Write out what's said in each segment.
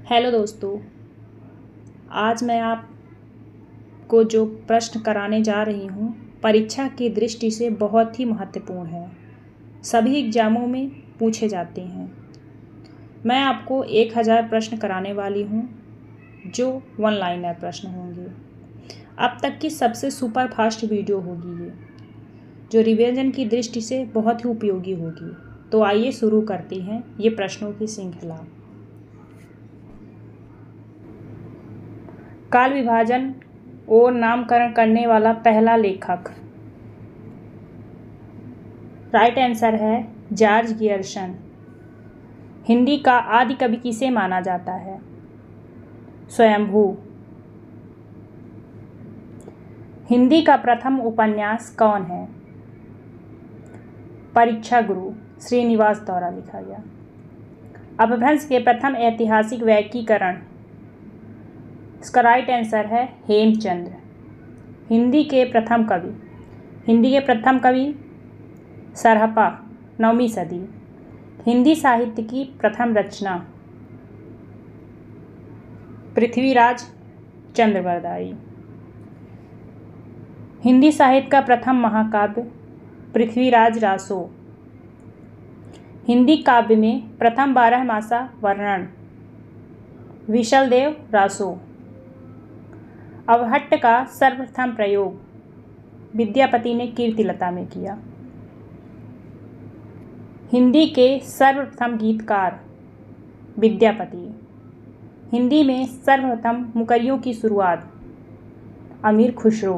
Hello दोस्तों, आज मैं आपको जो प्रश्न कराने जा रही हूँ परीक्षा की दृष्टि से बहुत ही महत्वपूर्ण है। सभी एग्जामों में पूछे जाते हैं। मैं आपको 1000 प्रश्न कराने वाली हूँ जो वन लाइनर प्रश्न होंगे। अब तक की सबसे सुपर फास्ट वीडियो होगी ये, जो रिवीजन की दृष्टि से बहुत ही उपयोगी होगी। तो आइए शुरू करते हैं ये प्रश्नों की श्रृंखला। काल विभाजन और नामकरण करने वाला पहला लेखक। राइट आंसर है जॉर्ज गियर्सन। हिंदी का आदि कवि किसे माना जाता है? स्वयंभू। हिंदी का प्रथम उपन्यास कौन है? परीक्षा गुरु श्रीनिवास द्वारा लिखा गया। अपभ्रंश के प्रथम ऐतिहासिक व्याकीकरण। इसका राइट आंसर है हेमचंद्र। हिंदी के प्रथम कवि सरहपा 9वीं सदी। हिंदी साहित्य की प्रथम रचना पृथ्वीराज चंद्रवरदाई। हिंदी साहित्य का प्रथम महाकाव्य पृथ्वीराज रासो। हिंदी काव्य में प्रथम 12मासा वर्णन विशलदेव रासो। अवहट्ट का सर्वप्रथम प्रयोग विद्यापति ने कीर्तिलता में किया। हिंदी के सर्वप्रथम गीतकार विद्यापति। हिंदी में सर्वप्रथम मुकरियों की शुरुआत अमीर खुसरो।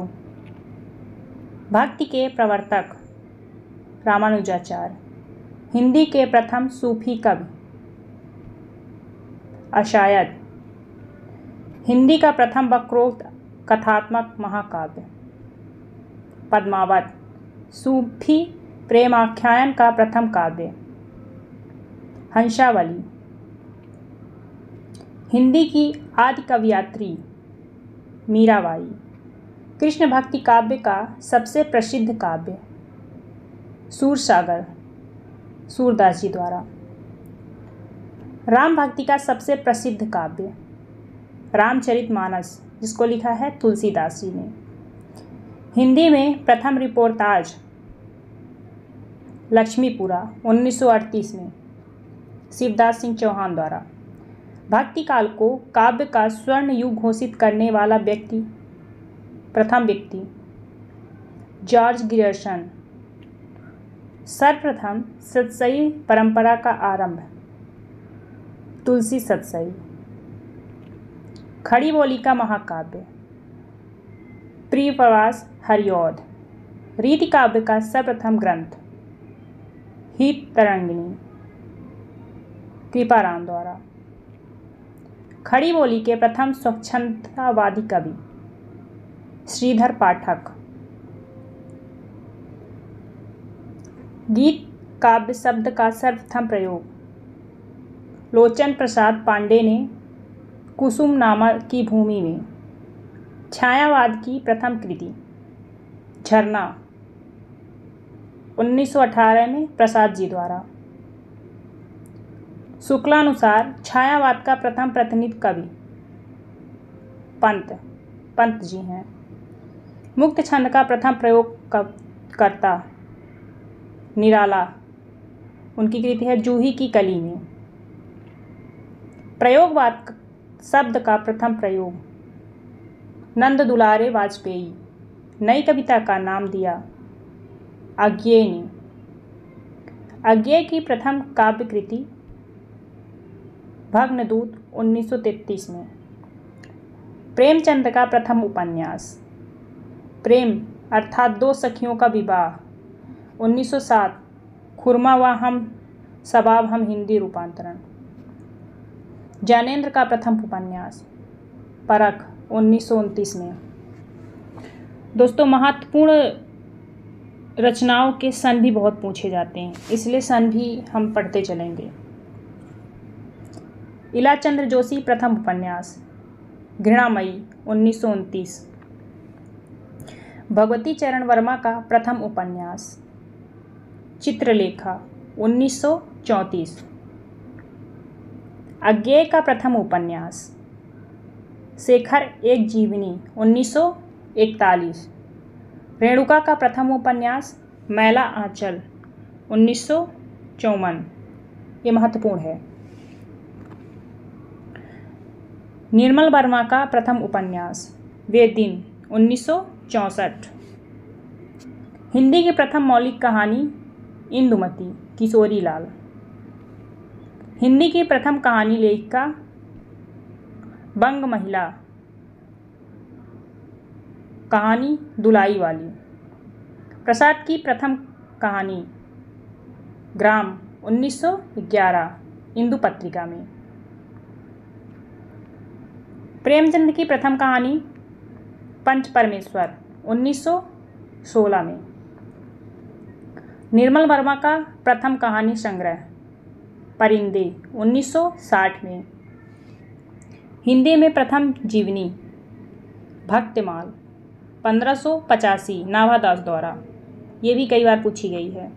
भक्ति के प्रवर्तक रामानुजाचार्य। हिंदी के प्रथम सूफी कवि अशायद। हिंदी का प्रथम वक्रोक्त कथात्मक महाकाव्य पद्मावत। सूफी प्रेमाख्यान का प्रथम काव्य हंसावली। हिंदी की आदि कवयित्री मीराबाई। कृष्ण भक्ति काव्य का सबसे प्रसिद्ध काव्य सूरसागर सूरदास जी द्वारा। राम भक्ति का सबसे प्रसिद्ध काव्य रामचरितमानस, जिसको लिखा है तुलसीदास जी ने। हिंदी में प्रथम रिपोर्टाज लक्ष्मीपुरा 1938 में शिवदास सिंह चौहान द्वारा। भक्ति काल को काव्य का स्वर्ण युग घोषित करने वाला प्रथम व्यक्ति जॉर्ज गियर्सन। सर्वप्रथम सतसई परंपरा का आरंभ तुलसी सतसई। खड़ी बोली का महाकाव्य प्रियप्रवास हरिऔध। रीति काव्य का सर्वप्रथम ग्रंथ हित तरंगिणी कृपाराम द्वारा। खड़ी बोली के प्रथम स्वच्छंदतावादी कवि श्रीधर पाठक। गीत काव्य शब्द का सर्वप्रथम प्रयोग लोचन प्रसाद पांडे ने कुसुम नामा की भूमि में। छायावाद की प्रथम कृति झरना 1918 में प्रसाद जी द्वारा। शुक्लानुसार छायावाद का प्रथम प्रतिनिधि कवि पंत जी हैं। मुक्त छंद का प्रथम प्रयोग करता निराला। उनकी कृति है जूही की कली में। प्रयोगवाद शब्द का प्रथम प्रयोग नंद दुलारे वाजपेयी। नई कविता का नाम दिया अज्ञेय ने। अज्ञेय की प्रथम काव्य कृति भग्नदूत 1933 में। प्रेमचंद का प्रथम उपन्यास प्रेम अर्थात दो सखियों का विवाह 1907। खुरमा व हम सबाब हम हिंदी रूपांतरण। ज्ञानेंद्र का प्रथम उपन्यास परख 1929 में। दोस्तों, महत्वपूर्ण रचनाओं के सन भी बहुत पूछे जाते हैं, इसलिए सन भी हम पढ़ते चलेंगे। इलाचंद्र जोशी प्रथम उपन्यास घृणामयी 1929। भगवती चरण वर्मा का प्रथम उपन्यास चित्रलेखा 1934। अज्ञेय का प्रथम उपन्यास। शेखर एक जीवनी 1941। रेणुका का प्रथम उपन्यास मैला आंचल 1954। ये महत्वपूर्ण है। निर्मल वर्मा का प्रथम उपन्यास वे दिन 1964। हिंदी की प्रथम मौलिक कहानी इंदुमती किशोरी लाल। हिंदी की प्रथम कहानी लेखिका बंग महिला। कहानी दुलाई वाली। प्रसाद की प्रथम कहानी ग्राम 1911 इंदु पत्रिका में। प्रेमचंद की प्रथम कहानी पंच परमेश्वर 1916 में। निर्मल वर्मा का प्रथम कहानी संग्रह परिंदे 1960 में। हिंदी में प्रथम जीवनी भक्तिमाल 1585 नाभादास द्वारा। ये भी कई बार पूछी गई है।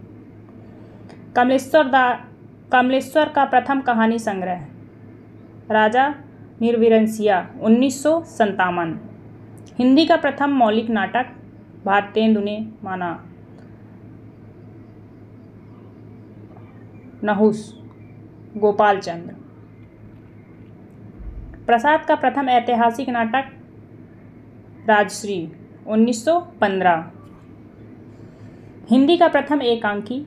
कमलेश्वर का प्रथम कहानी संग्रह राजा निर्विरंसिया 1957। हिंदी का प्रथम मौलिक नाटक भारतेंदु ने माना नहुस गोपाल चंद्र। प्रसाद का प्रथम ऐतिहासिक नाटक राजश्री 1915। हिंदी का प्रथम एकांकी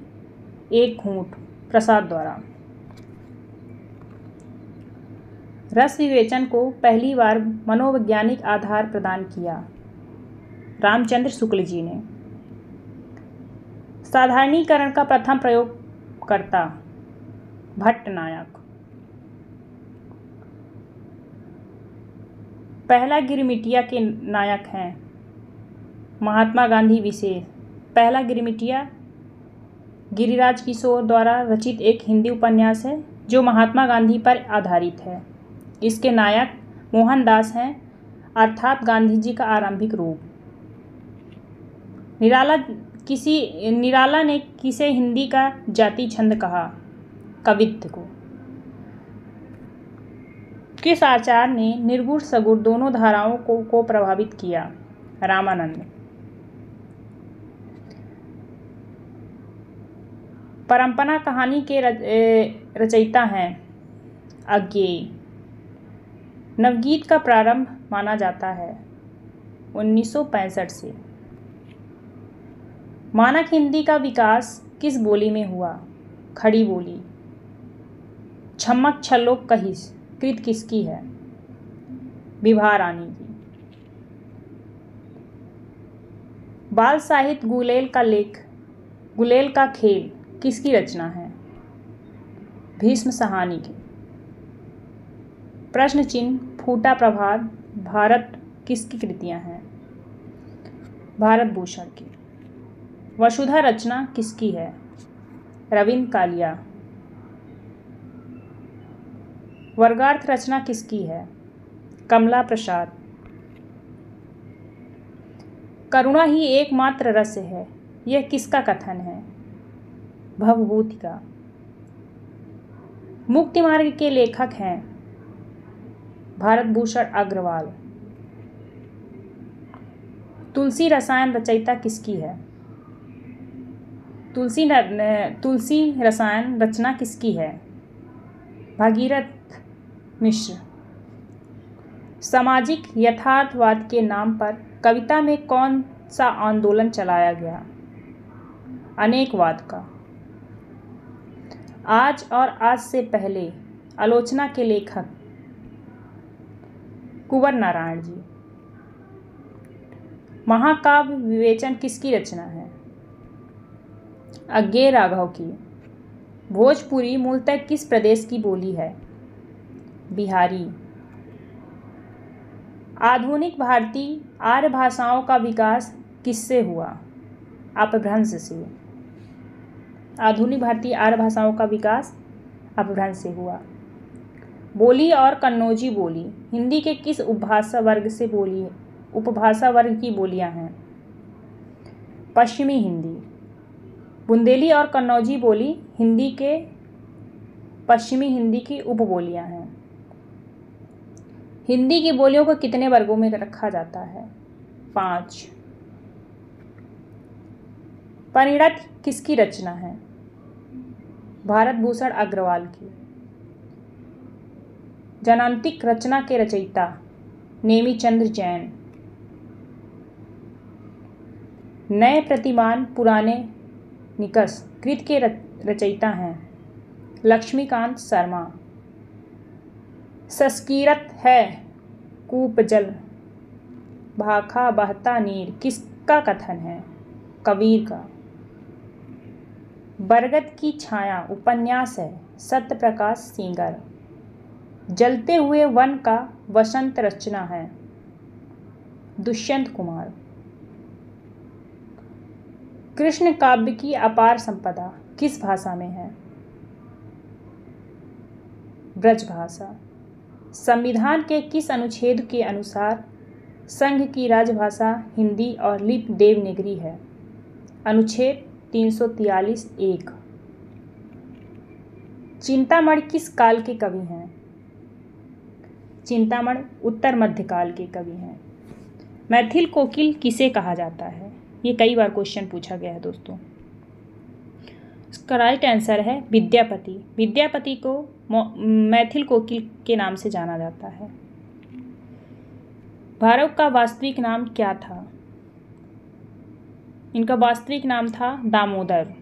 एक घूंट प्रसाद द्वारा। रस विवेचन को पहली बार मनोवैज्ञानिक आधार प्रदान किया रामचंद्र शुक्ल जी ने। साधारणीकरण का प्रथम प्रयोगकर्ता भट्टनायक। पहला गिरमिटिया के नायक हैं महात्मा गांधी विशेष। पहला गिरमिटिया गिरिराज किशोर द्वारा रचित एक हिंदी उपन्यास है जो महात्मा गांधी पर आधारित है। इसके नायक मोहनदास हैं अर्थात गांधी जी का आरंभिक रूप। निराला ने किसे हिंदी का जाति छंद कहा? कवित्व को। किस आचार्य ने निर्गुण सगुण दोनों धाराओं को प्रभावित किया? रामानंद। परंपरा कहानी के रचयिता हैं अज्ञेय। नवगीत का प्रारंभ माना जाता है 1965 से। मानक हिंदी का विकास किस बोली में हुआ? खड़ी बोली। छम्मक छल्लो कहिस कृत किसकी है? विभा रानी की। बाल साहित्य गुलेल का खेल किसकी रचना है? भीष्म साहनी की। प्रश्न चिन्ह फूटा प्रभात भारत किसकी कृतियां हैं? भारत भूषण की। वसुधा रचना किसकी है? रविंद्र कालिया। वर्गार्थ रचना किसकी है? कमला प्रसाद। करुणा ही एकमात्र रस है, यह किसका कथन है? भवभूति का। मुक्ति मार्ग के लेखक हैं भारत भूषण अग्रवाल। तुलसी रसायन रचयिता किसकी है? तुलसी रसायन रचना किसकी है? भागीरथ मिश्र। सामाजिक यथार्थवाद के नाम पर कविता में कौन सा आंदोलन चलाया गया? अनेकवाद का। आज और आज से पहले आलोचना के लेखक कुंवर नारायण जी। महाकाव्य विवेचन किसकी रचना है? अज्ञेय राघव की। भोजपुरी मूलतः किस प्रदेश की बोली है? बिहारी। आधुनिक भारतीय आर्य भाषाओं का विकास किससे हुआ? अपभ्रंश से। आधुनिक भारतीय आर्य भाषाओं का विकास अपभ्रंश से हुआ। बोली और कन्नौजी बोली हिंदी के किस उपभाषा वर्ग की बोलियां हैं? पश्चिमी हिंदी। बुंदेली और कन्नौजी बोली हिंदी के पश्चिमी हिंदी की उपबोलियां हैं। हिंदी की बोलियों को कितने वर्गों में रखा जाता है? 5। परिणत किसकी रचना है? भारत भूषण अग्रवाल की। जनांतिक रचना के रचयिता नेमिचंद्र जैन। नए प्रतिमान पुराने निकष कृत के रचयिता हैं लक्ष्मीकांत शर्मा। संस्कृत है कूप जल भाखा बहता नीर किसका कथन है? कबीर का। बरगद की छाया उपन्यास है सत्यप्रकाश सींगर। जलते हुए वन का वसंत रचना है दुष्यंत कुमार। कृष्ण काव्य की अपार संपदा किस भाषा में है? ब्रजभाषा। संविधान के किस अनुच्छेद के अनुसार संघ की राजभाषा हिंदी और लिपि देवनागरी है? अनुच्छेद 343(1). चिंतामणि किस काल के कवि हैं? चिंतामणि उत्तर मध्यकाल के कवि हैं। मैथिल कोकिल किसे कहा जाता है? ये कई बार क्वेश्चन पूछा गया है दोस्तों। इसका राइट आंसर है विद्यापति। विद्यापति को मैथिल कोकिल के नाम से जाना जाता है। भारत का वास्तविक नाम क्या था? इनका वास्तविक नाम था दामोदर।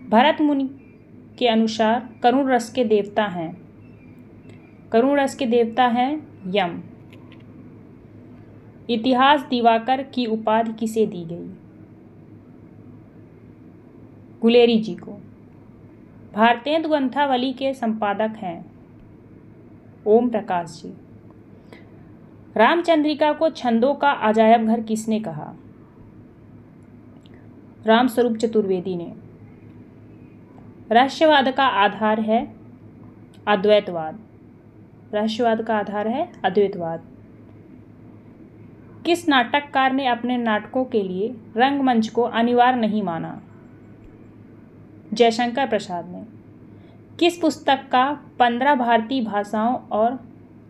भरत मुनि के अनुसार करुण रस के देवता हैं। करुण रस के देवता हैं यम। इतिहास दिवाकर की उपाधि किसे दी गई? गुलेरी जी को। भारतेंदु ग्रंथावली के संपादक हैं ओम प्रकाश जी। रामचंद्रिका को छंदों का अजायब घर किसने कहा? रामस्वरूप चतुर्वेदी ने। रहस्यवाद का आधार है अद्वैतवाद। रहस्यवाद का आधार है अद्वैतवाद। किस नाटककार ने अपने नाटकों के लिए रंगमंच को अनिवार्य नहीं माना? जयशंकर प्रसाद ने। किस पुस्तक का 15 भारतीय भाषाओं और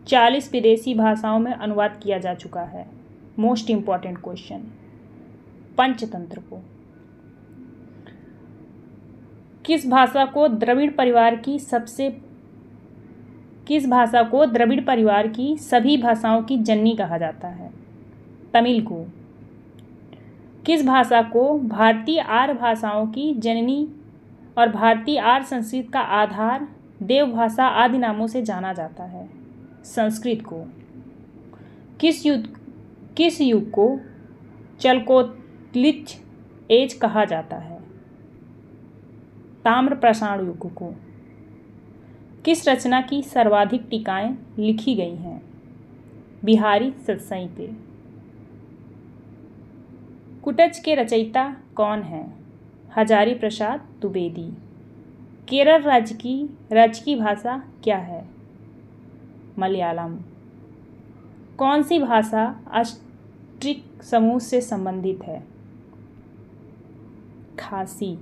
40 विदेशी भाषाओं में अनुवाद किया जा चुका है? Most important question. पंचतंत्र को। किस भाषा को द्रविड़ परिवार की सभी भाषाओं की जननी कहा जाता है? तमिल को। किस भाषा को भारतीय आर्य भाषाओं की जननी और भारतीय आर्य संस्कृत का आधार देवभाषा आदि नामों से जाना जाता है? संस्कृत को। किस युग को चल्कोलिथ एज कहा जाता है? ताम्रप्रसारण युग को। किस रचना की सर्वाधिक टीकाएं लिखी गई हैं? बिहारी सत्सई। कुटच के रचयिता कौन हैं? हजारी प्रसाद द्विवेदी। केरल राज्य की राजकीय भाषा क्या है? मलयालम। कौन सी भाषा अष्टक समूह से संबंधित है? खासी।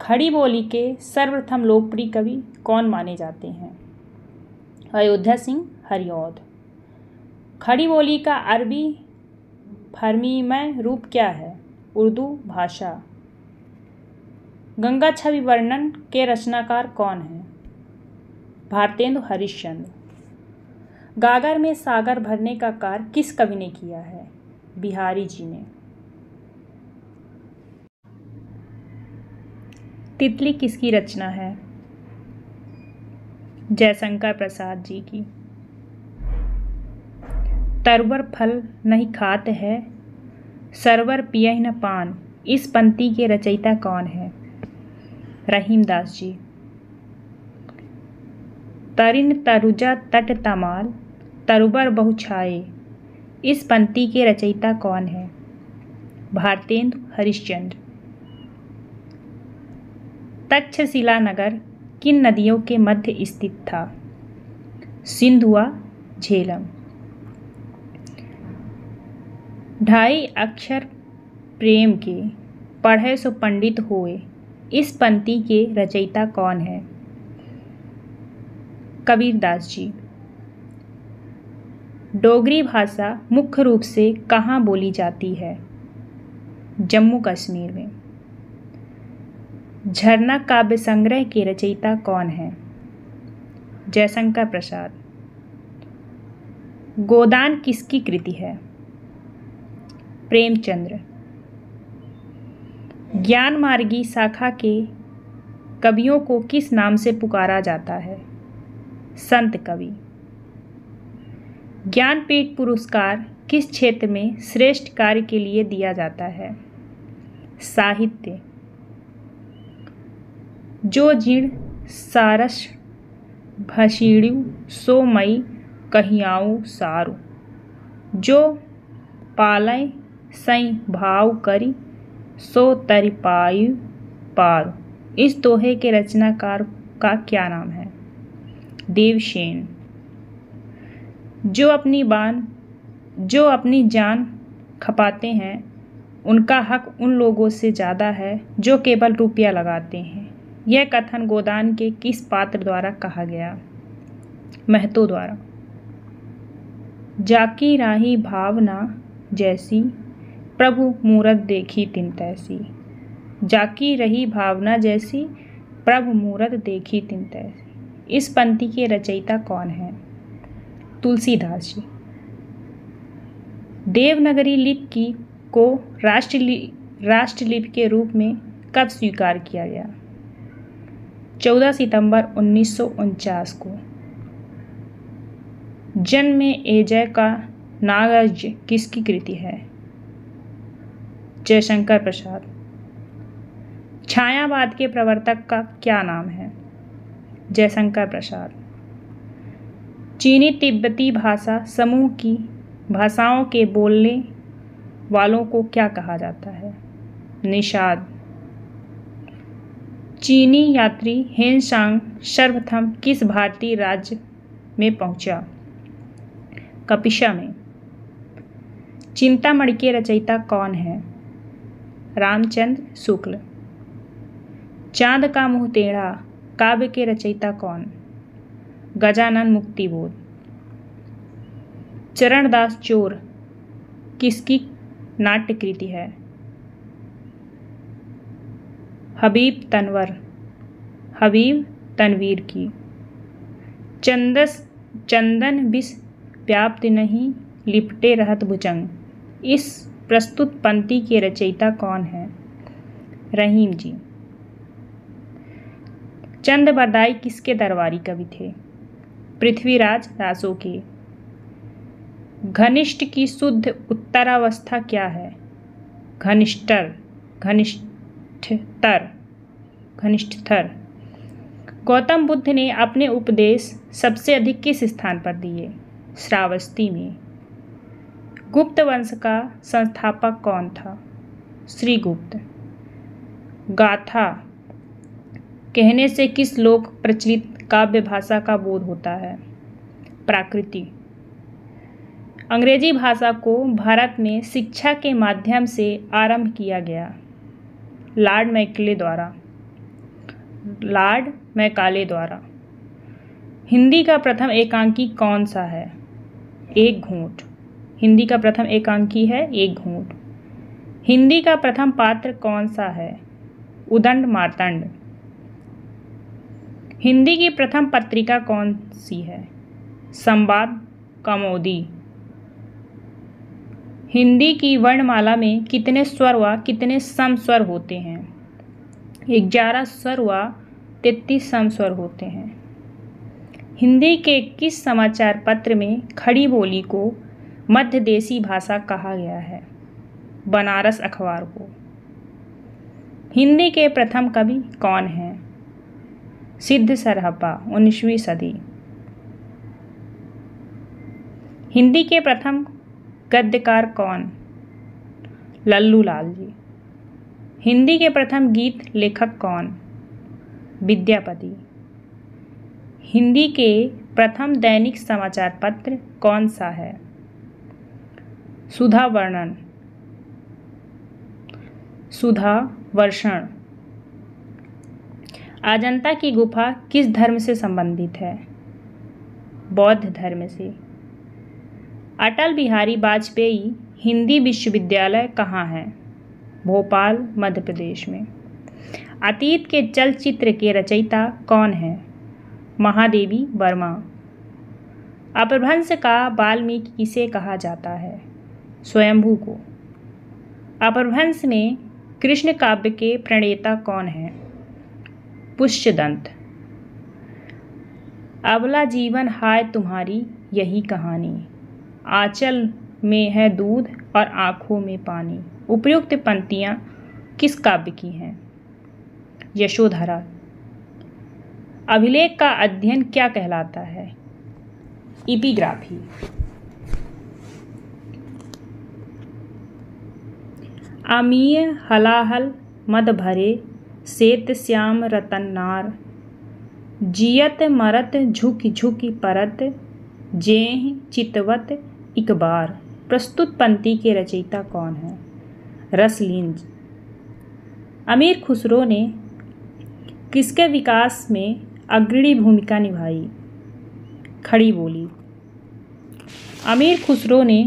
खड़ी बोली के सर्वप्रथम लोकप्रिय कवि कौन माने जाते हैं? अयोध्या सिंह हरिऔध। खड़ी बोली का अरबी फरमीमय रूप क्या है? उर्दू भाषा। गंगा छवि वर्णन के रचनाकार कौन हैं? भारतेंदु हरिश्चंद्र। गागर में सागर भरने का कार्य किस कवि ने किया है? बिहारी जी ने। तितली किसकी रचना है? जयशंकर प्रसाद जी की। तरवर फल नहीं खात है सरवर पियहि न पान इस पंक्ति के रचयिता कौन है? रहीमदास जी। तरिन तरुजा तट तमाल तरुबर बहु छाए इस पंक्ति के रचयिता कौन है? भारतेंदु हरिश्चंद्र। तक्षशिला नगर किन नदियों के मध्य स्थित था? सिंधु व झेलम। 2.5 अक्षर प्रेम के पढ़े सो पंडित होए इस पंक्ति के रचयिता कौन है? कबीरदास जी। डोगरी भाषा मुख्य रूप से कहाँ बोली जाती है? जम्मू कश्मीर में। झरना काव्य संग्रह के रचयिता कौन है? जयशंकर प्रसाद। गोदान किसकी कृति है? प्रेमचंद्र। ज्ञानमार्गी शाखा के कवियों को किस नाम से पुकारा जाता है? संत कवि। ज्ञानपीठ पुरस्कार किस क्षेत्र में श्रेष्ठ कार्य के लिए दिया जाता है? साहित्य। जो जीर्ण सारस भसीड़ु सो मई कहियाऊ सारु, जो पालय सई भाव करी सो तरि पायु पारु। इस दोहे के रचनाकार का क्या नाम है? देवसेन। जो अपनी जान खपाते हैं उनका हक उन लोगों से ज़्यादा है जो केवल रुपया लगाते हैं। यह कथन गोदान के किस पात्र द्वारा कहा गया? महतो द्वारा। जाकी राही भावना जैसी प्रभु मूरत देखी तिन तैसी। जाकी रही भावना जैसी प्रभु मूरत देखी तिन तैसी। इस पंक्ति के रचयिता कौन है? तुलसीदास जी। देवनागरी लिपि को राष्ट्रलिपि के रूप में कब स्वीकार किया गया? 14 सितंबर 1949 को। जन्म में एजय का नागज किसकी कृति है? जयशंकर प्रसाद। छायावाद के प्रवर्तक का क्या नाम है? जयशंकर प्रसाद। चीनी तिब्बती भाषा समूह की भाषाओं के बोलने वालों को क्या कहा जाता है? निषाद। चीनी यात्री हेनसांग सर्वप्रथम किस भारतीय राज्य में पहुंचा? कपिशा में। चिंतामणि के रचयिता कौन है? रामचंद्र शुक्ल। चांद का मुंह टेढ़ा काव्य के रचयिता कौन? गजानन मुक्तिबोध। चरणदास चोर किसकी नाट्य कृति है? हबीब तनवीर की। चंदन विष व्याप्त नहीं लिपटे रहत भुजंग। इस प्रस्तुत पंक्ति के रचयिता कौन है? रहीम जी। चंद बरदाई किसके दरबारी कवि थे? पृथ्वीराज रासो के। घनिष्ठ की शुद्ध उत्तरावस्था क्या है? घनिष्ठतर। गौतम बुद्ध ने अपने उपदेश सबसे अधिक किस स्थान पर दिए? श्रावस्ती में। गुप्त वंश का संस्थापक कौन था? श्रीगुप्त। गाथा कहने से किस लोक प्रचलित काव्य भाषा का बोध होता है? प्राकृति। अंग्रेजी भाषा को भारत में शिक्षा के माध्यम से आरंभ किया गया। लॉर्ड मैकाले द्वारा। हिंदी का प्रथम एकांकी कौन सा है? एक घूंट। हिंदी का प्रथम एकांकी है एक घूंट। हिंदी का प्रथम पात्र कौन सा है? उदंड मार्तंड। हिंदी की प्रथम पत्रिका कौन सी है? संवाद कौमुदी। हिंदी की वर्णमाला में कितने स्वर व कितने समस्वर होते हैं? 11 स्वर व 33 समस्वर होते हैं। हिंदी के किस समाचार पत्र में खड़ी बोली को मध्य देशी भाषा कहा गया है? बनारस अखबार को। हिंदी के प्रथम कवि कौन हैं? सिद्ध सरहप्पा 19वीं सदी। हिंदी के प्रथम गद्यकार कौन? लल्लू लाल जी। हिंदी के प्रथम गीत लेखक कौन? विद्यापति। हिंदी के प्रथम दैनिक समाचार पत्र कौन सा है? सुधा वर्षण। अजंता की गुफा किस धर्म से संबंधित है? बौद्ध धर्म से। अटल बिहारी वाजपेयी हिंदी विश्वविद्यालय कहाँ है? भोपाल, मध्य प्रदेश में। अतीत के चलचित्र के रचयिता कौन है? महादेवी वर्मा। अपभ्रंश का वाल्मीकि किसे कहा जाता है? स्वयंभू को। अपभ्रंश में कृष्ण काव्य के प्रणेता कौन है? पुष्यदंत। अबला जीवन हाय तुम्हारी यही कहानी, आंचल में है दूध और आँखों में पानी। उपयुक्त पंक्तियाँ किस काव्य की हैं? यशोधरा। अभिलेख का अध्ययन क्या कहलाता है? एपिग्राफी। अमीय हलाहल मद भरे श्वेत श्याम रतन नार, जियत मरत झुकी झुकी परत, जेह चितवत एक बार। प्रस्तुत पंक्ति के रचयिता कौन है? रसलिंज। अमीर खुसरो ने किसके विकास में अग्रणी भूमिका निभाई? खड़ी बोली। अमीर खुसरो ने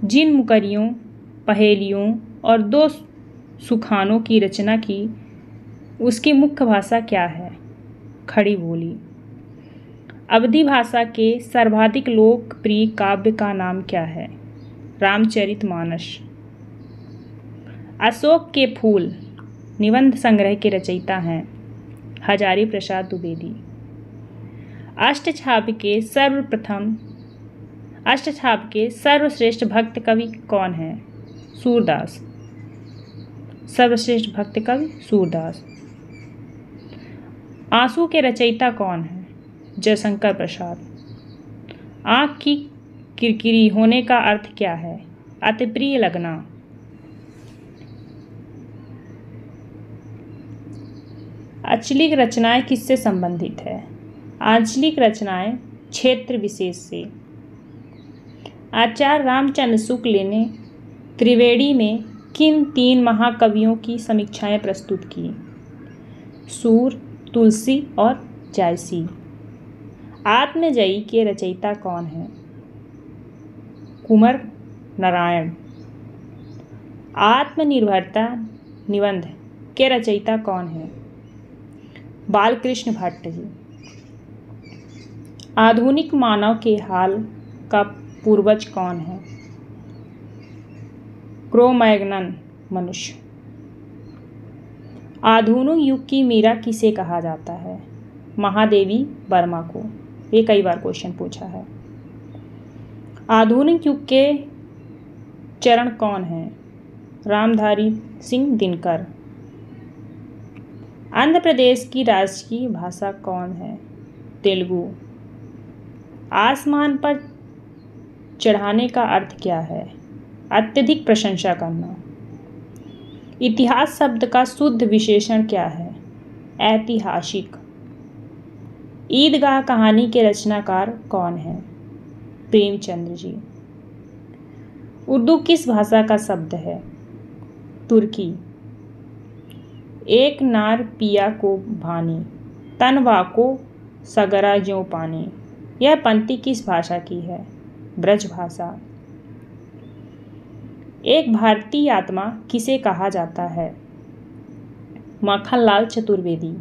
जिन मुकरियों, पहेलियों और 2 सुखानों की रचना की, उसकी मुख्य भाषा क्या है? खड़ी बोली। अवधी भाषा के सर्वाधिक लोकप्रिय काव्य का नाम क्या है? रामचरितमानस। अशोक के फूल निबंध संग्रह के रचयिता हैं हजारी प्रसाद द्विवेदी। अष्टछाप के सर्वश्रेष्ठ भक्त कवि कौन है? सूरदास। सर्वश्रेष्ठ भक्त कवि सूरदास। आंसू के रचयिता कौन है? जयशंकर प्रसाद। आँख की किरकिरी होने का अर्थ क्या है? अतिप्रिय लगना। आंचलिक रचनाएं किससे संबंधित है? आंचलिक रचनाएं क्षेत्र विशेष से। आचार्य रामचंद्र शुक्ल ने त्रिवेणी में किन 3 महाकवियों की समीक्षाएं प्रस्तुत की? सूर, तुलसी और जायसी। आत्मजयी के रचयिता कौन है? कुंवर नारायण। आत्मनिर्भरता निबंध के रचयिता कौन है? बालकृष्ण भट्ट जी। आधुनिक मानव के हाल का पूर्वज कौन है? क्रो-मैग्नन मनुष्य। आधुनिक युग की मीरा किसे कहा जाता है? महादेवी वर्मा को। ये कई बार क्वेश्चन पूछा है। आधुनिक युग के चरण कौन हैं? रामधारी सिंह दिनकर। आंध्र प्रदेश की राजकीय भाषा कौन है? तेलुगु। आसमान पर चढ़ाने का अर्थ क्या है? अत्यधिक प्रशंसा करना। इतिहास शब्द का शुद्ध विशेषण क्या है? ऐतिहासिक। ईदगाह कहानी के रचनाकार कौन है? प्रेमचंद्र जी। उर्दू किस भाषा का शब्द है? तुर्की। एक नार पिया को भानी, तनवा को सगरा ज्यों पानी। यह पंक्ति किस भाषा की है? ब्रज भाषा। एक भारतीय आत्मा किसे कहा जाता है? माखनलाल चतुर्वेदी।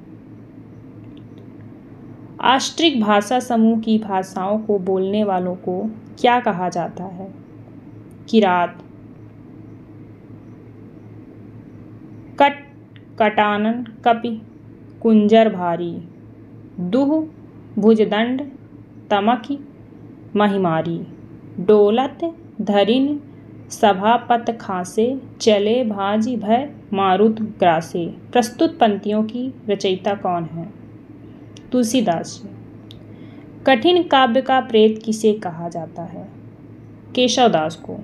ऑस्ट्रिक भाषा समूह की भाषाओं को बोलने वालों को क्या कहा जाता है? किरात। कटानन कपि कुंजर भारी, दुह भुजदंड तमकी महिमारी। डोलत धरिन सभापत खासे, चले भाजी भय मारुत ग्रासे। प्रस्तुत पंक्तियों की रचयिता कौन है? तुलसीदास जी। कठिन काव्य का प्रेत किसे कहा जाता है? केशवदास को।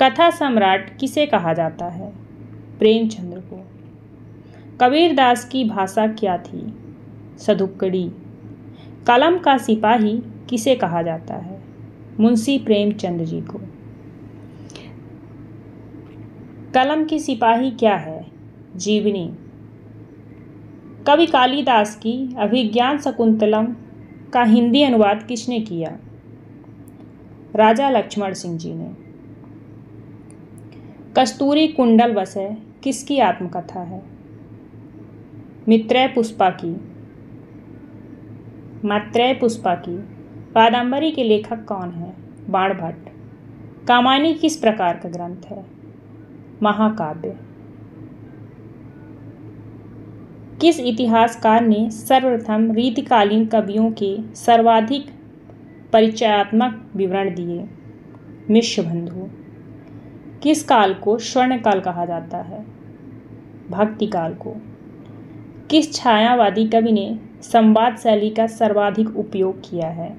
कथा सम्राट किसे कहा जाता है? प्रेमचंद्र को। कबीरदास की भाषा क्या थी? सधुक्कड़ी। कलम का सिपाही किसे कहा जाता है? मुंशी प्रेमचंद जी को। कलम की सिपाही क्या है? जीवनी। कवि कालिदास की अभिज्ञान शकुंतलम का हिंदी अनुवाद किसने किया? राजा लक्ष्मण सिंह जी ने। कस्तूरी कुंडल वसै किसकी आत्मकथा है? मैत्रेय पुष्पा की। मैत्रेय पुष्पा की। कादंबरी के लेखक कौन है? बाणभट्ट। कामायनी किस प्रकार का ग्रंथ है? महाकाव्य। किस इतिहासकार ने सर्वप्रथम रीतिकालीन कवियों के सर्वाधिक परिचयात्मक विवरण दिए? मिश्रबंधु। किस काल को स्वर्णकाल कहा जाता है? भक्ति काल को। किस छायावादी कवि ने संवाद शैली का सर्वाधिक उपयोग किया है?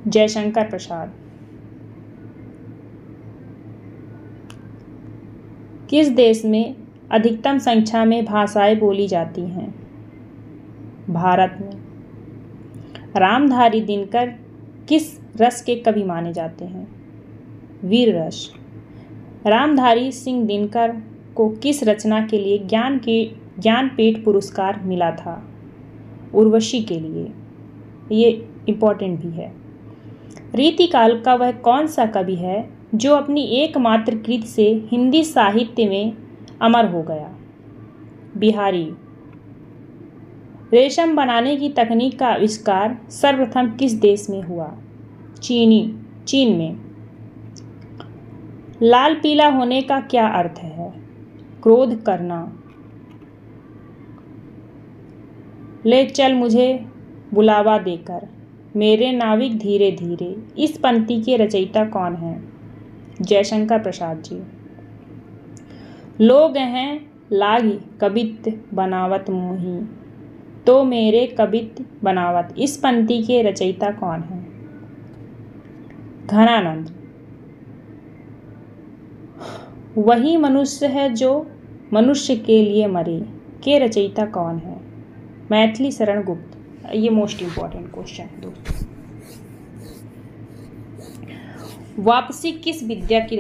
जयशंकर प्रसाद। किस देश में अधिकतम संख्या में भाषाएं बोली जाती हैं? भारत में। रामधारी दिनकर किस रस के कवि माने जाते हैं? वीर रस। रामधारी सिंह दिनकर को किस रचना के लिए ज्ञानपीठ पुरस्कार मिला था? उर्वशी के लिए। ये इम्पोर्टेंट भी है। रीतिकाल का वह कौन सा कवि है जो अपनी एकमात्र कृति से हिंदी साहित्य में अमर हो गया? बिहारी। रेशम बनाने की तकनीक का आविष्कार सर्वप्रथम किस देश में हुआ? चीन में। लाल पीला होने का क्या अर्थ है? क्रोध करना। ले चल मुझे बुलावा देकर, मेरे नाविक धीरे धीरे, इस पंक्ति के रचयिता कौन है? जयशंकर प्रसाद जी। लोग हैं लागी कबित बनावत मोही, तो मेरे कबित बनावत, इस पंक्ति के रचयिता कौन है? घनानंद। वही मनुष्य है जो मनुष्य के लिए मरे, के रचयिता कौन है? मैथिली शरण गुप्त। ये मोस्ट इंपॉर्टेंट क्वेश्चन है दोस्तों। वापसी किस विद्या की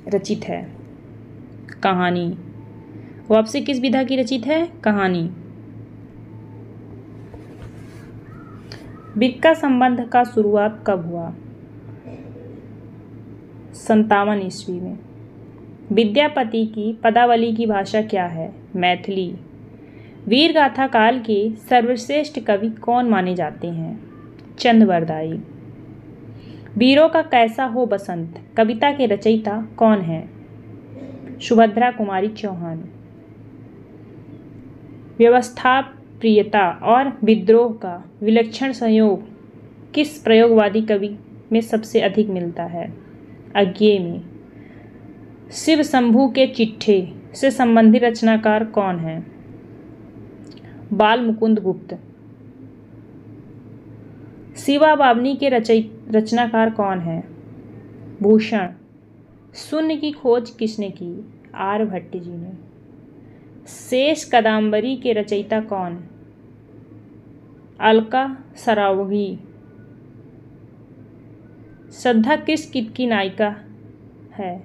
रचित है? कहानी। वापसी किस विधा की रचित है? कहानी। बिक्का संबंध का शुरुआत कब हुआ? 57 ईस्वी में। विद्यापति की पदावली की भाषा क्या है? मैथिली। वीर गाथा काल के सर्वश्रेष्ठ कवि कौन माने जाते हैं? चंद्रवरदाई। वीरों का कैसा हो बसंत कविता के रचयिता कौन है? सुभद्रा कुमारी चौहान। व्यवस्था प्रियता और विद्रोह का विलक्षण संयोग किस प्रयोगवादी कवि में सबसे अधिक मिलता है? अज्ञेय में। शिव शंभू के चिट्ठे से संबंधित रचनाकार कौन है? बाल मुकुंद गुप्त। शिवा बावनी के रचनाकार कौन है? भूषण। शून्य की खोज किसने की? आर्यभट्ट जी ने। शेष कादंबरी के रचयिता कौन? अलका सरावगी। श्रद्धा किस गीत की नायिका है?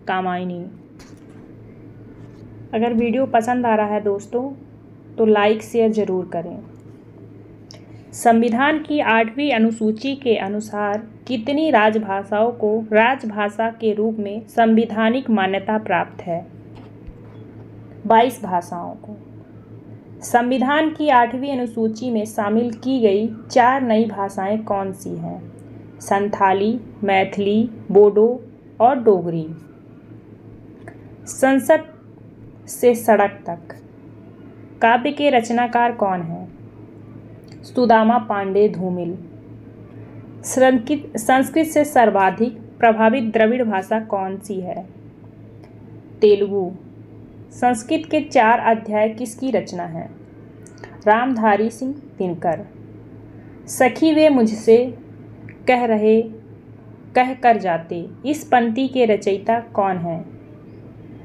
कामायनी। अगर वीडियो पसंद आ रहा है दोस्तों तो लाइक शेयर जरूर करें। संविधान की 8वीं अनुसूची के अनुसार कितनी राजभाषाओं को राजभाषा के रूप में संवैधानिक मान्यता प्राप्त है? 22 भाषाओं को। संविधान की 8वीं अनुसूची में शामिल की गई 4 नई भाषाएं कौन सी हैं? संथाली, मैथिली, बोडो और डोगरी। संसद से सड़क तक काव्य के रचनाकार कौन है? सुदामा पांडे धूमिल। संस्कृत से सर्वाधिक प्रभावित द्रविड़ भाषा कौन सी है? तेलुगु। संस्कृत के 4 अध्याय किसकी रचना है? रामधारी सिंह दिनकर। सखी वे मुझसे कह कर जाते, इस पंक्ति के रचयिता कौन है?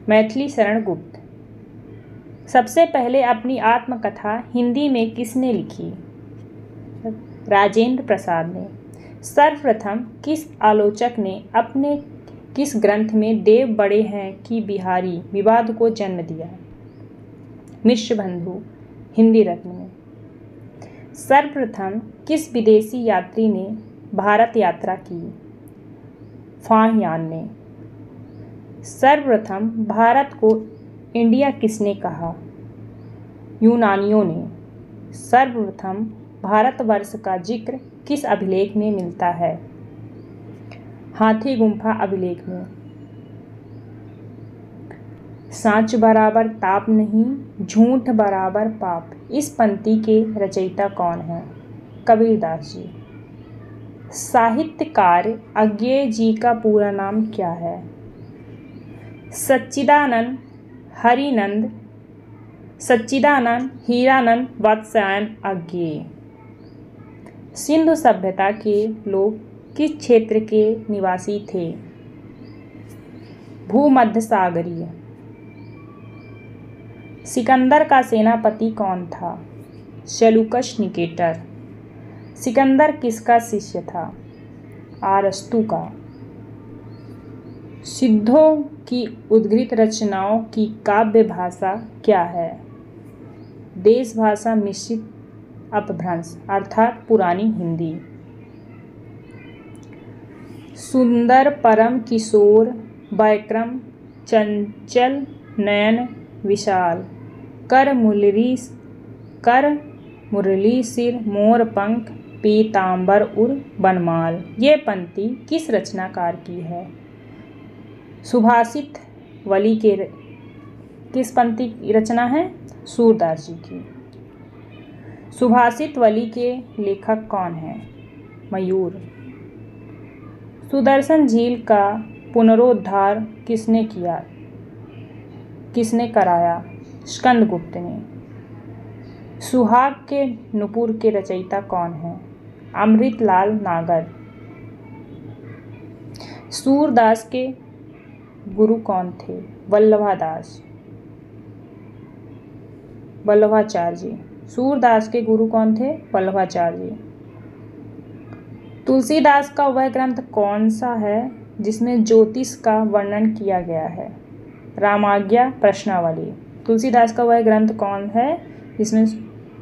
मैथिली शरण गुप्त। सबसे पहले अपनी आत्मकथा हिंदी में किसने लिखी? राजेंद्र प्रसाद ने। सर्वप्रथम किस आलोचक ने अपने किस ग्रंथ में देव बड़े हैं कि बिहारी विवाद को जन्म दिया? मिश्रबंधु हिंदी रत्न में। सर्वप्रथम किस विदेशी यात्री ने भारत यात्रा की? फाहियान ने। सर्वप्रथम भारत को इंडिया किसने कहा? यूनानियों ने। सर्वप्रथम भारतवर्ष का जिक्र किस अभिलेख में मिलता है? हाथी गुम्फा अभिलेख में। साँच बराबर ताप नहीं, झूठ बराबर पाप, इस पंक्ति के रचयिता कौन है? कबीरदास जी। साहित्यकार अज्ञेय जी का पूरा नाम क्या है? सच्चिदानंद हीरानंद वात्स्यायन अज्ञेय। सिंधु सभ्यता के लोग किस क्षेत्र के निवासी थे? भूमध्य सागरीय। सिकंदर का सेनापति कौन था? Seleucus Nicator. सिकंदर किसका शिष्य था? अरस्तु का। सिद्धों की उद्गृत रचनाओं की काव्य भाषा क्या है? देश भाषा मिश्रित अपभ्रंश अर्थात पुरानी हिंदी। सुंदर परम किशोर वैक्रम चंचल नयन विशाल, कर मुरली सिर मोर पंख पीतांबर उर बनमाल, ये पंक्ति किस रचनाकार की है? सुभाषित वली के। किस पंक्ति की रचना है? सूरदास जी की। सुभाषित वली के लेखक कौन है? मयूर। सुदर्शन झील का पुनरोद्धार किसने किया? किसने कराया? स्कंदगुप्त ने। सुहाग के नुपुर के रचयिता कौन है? अमृतलाल नागर। सूरदास के गुरु कौन थे? वल्लभाचार्य जी। सूरदास के गुरु कौन थे? वल्लभाचार्य जी। तुलसीदास का वह ग्रंथ कौन सा है जिसमें ज्योतिष का वर्णन किया गया है? रामाज्ञा प्रश्नावली। तुलसीदास का वह ग्रंथ कौन है जिसमें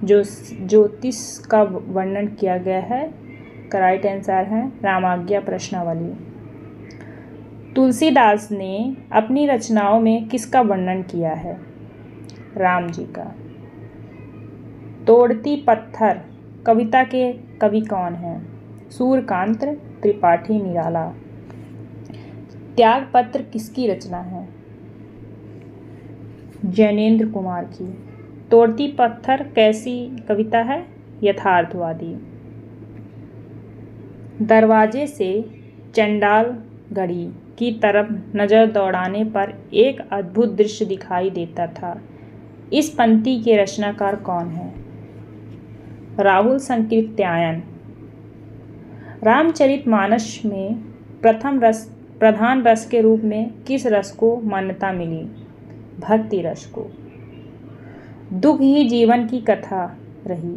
ज्योतिष का वर्णन किया गया है? का राइट आंसर है रामाज्ञा प्रश्नावली। तुलसीदास ने अपनी रचनाओं में किसका वर्णन किया है? राम जी का। तोड़ती पत्थर कविता के कवि कौन हैं? सूर्यकांत त्रिपाठी निराला। त्यागपत्र किसकी रचना है? जैनेन्द्र कुमार की। तोड़ती पत्थर कैसी कविता है? यथार्थवादी। दरवाजे से चंडाल गढ़ी की तरफ नजर दौड़ाने पर एक अद्भुत दृश्य दिखाई देता था, इस पंक्ति के रचनाकार कौन है? राहुल संकीर्त्यायन। रामचरितमानस में प्रधान रस के रूप में किस रस को मान्यता मिली? भक्ति रस को। दुख ही जीवन की कथा रही,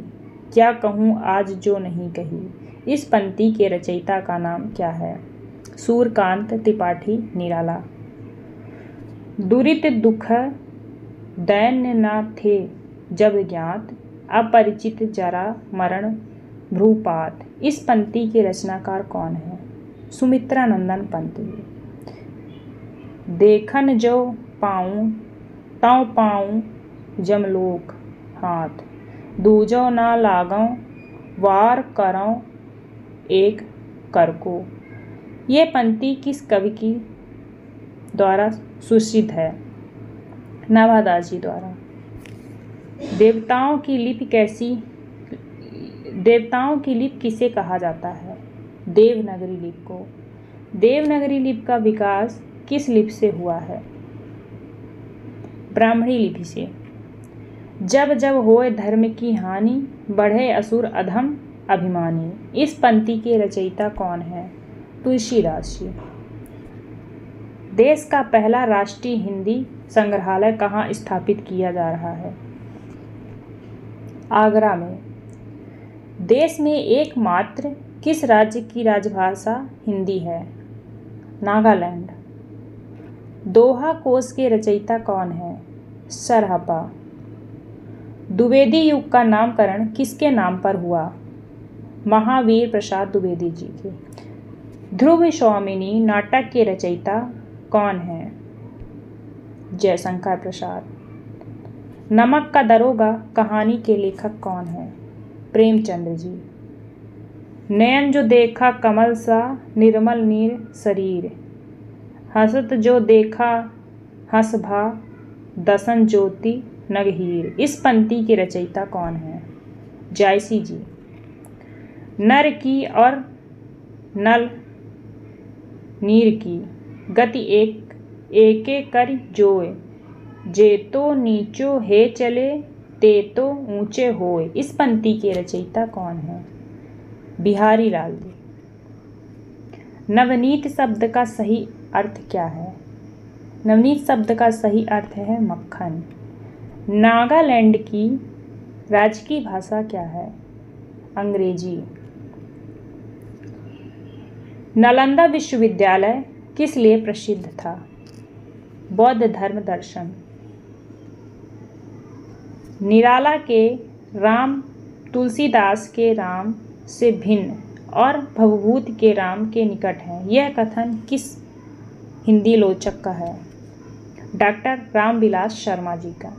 क्या कहूँ आज जो नहीं कही, इस पंक्ति के रचयिता का नाम क्या है? सूर्यकांत त्रिपाठी निराला। दुरित दुख दैन्य न थे जब ज्ञात, अपरिचित जरा मरण भ्रूपात, इस पंक्ति के रचनाकार कौन है? सुमित्रा नंदन पंत। देखन जो पाऊँ तौ पाऊँ जमलोक हाथ, दूजो ना लागों वार करौं एक कर को, ये पंक्ति किस कवि की द्वारा सुश्रित है? नाभादास जी द्वारा। देवताओं की लिपि किसे कहा जाता है? देवनागरी लिपि को। देवनागरी लिपि का विकास किस लिपि से हुआ है? ब्राह्मणी लिपि से। जब जब होए धर्म की हानि, बढ़े असुर अधम अभिमानी, इस पंक्ति के रचयिता कौन है? तुलसीदास जी। देश का पहला राष्ट्रीय हिंदी संग्रहालय कहाँ स्थापित किया जा रहा है? आगरा में। देश में एकमात्र किस राज्य की राजभाषा हिंदी है? नागालैंड। दोहा कोश के रचयिता कौन है? सरहपा। द्विवेदी युग का नामकरण किसके नाम पर हुआ? महावीर प्रसाद द्विवेदी जी के। ध्रुव स्वामिनी नाटक के रचयिता कौन है? जयशंकर प्रसाद। नमक का दरोगा कहानी के लेखक कौन है? प्रेमचंद जी। नयन जो देखा कमल सा निर्मल नीर शरीर, हसत जो देखा हंस भा दसन ज्योति नगहीर। इस पंक्ति के रचयिता कौन है? जायसी जी। नर की और नल नीर की गति एके कर जोय, जे तो नीचो हे चले ते तो ऊंचे होए। इस पंक्ति के रचयिता कौन है? बिहारी लाल जी। नवनीत शब्द का सही अर्थ क्या है? नवनीत शब्द का सही अर्थ है मक्खन। नागालैंड की राजकीय भाषा क्या है? अंग्रेजी। नालंदा विश्वविद्यालय किस लिए प्रसिद्ध था? बौद्ध धर्म दर्शन। निराला के राम तुलसीदास के राम से भिन्न और भवभूत के राम के निकट है। यह कथन किस हिंदी लोचक का है? डॉक्टर रामविलास शर्मा जी का।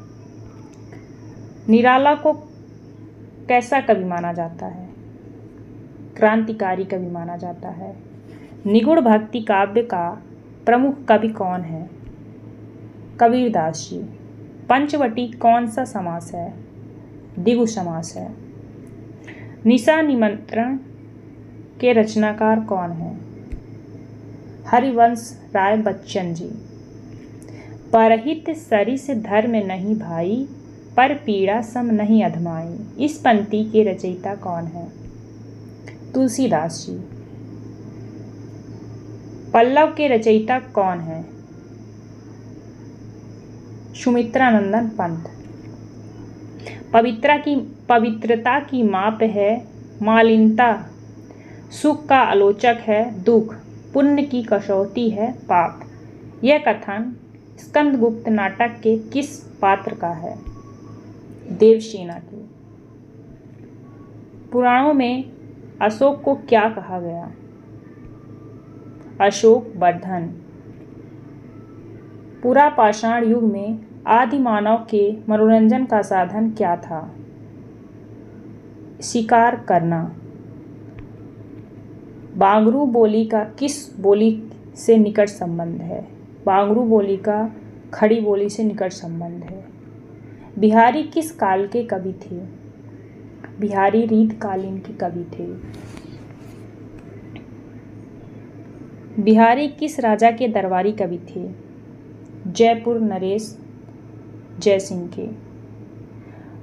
निराला को कैसा कवि माना जाता है? क्रांतिकारी कवि माना जाता है। निगूढ़ भक्ति काव्य का प्रमुख कवि कौन है? कबीरदास जी। पंचवटी कौन सा समास है? द्विगु समास है। निशा निमंत्रण के रचनाकार कौन है? हरिवंश राय बच्चन जी। परहित सरिस धर्म नहीं भाई, पर पीड़ा सम नहीं अधमाई। इस पंक्ति के रचयिता कौन है? तुलसीदास जी। पल्लव के रचयिता कौन है? सुमित्रानंदन पंत। पवित्रता की माप है मालिनता, सुख का आलोचक है दुख, पुण्य की कसौटी है पाप। यह कथन स्कंदगुप्त नाटक के किस पात्र का है? देवसेना की। पुराणों में अशोक को क्या कहा गया? अशोक वर्धन। पूरा पाषाण युग में आदि मानव के मनोरंजन का साधन क्या था? शिकार करना। बांगरू बोली का किस बोली से निकट संबंध है? बांगरू बोली का खड़ी बोली से निकट संबंध है। बिहारी किस काल के कवि थे? बिहारी रीतकालीन के कवि थे। बिहारी किस राजा के दरबारी कवि थे? जयपुर नरेश जयसिंह के।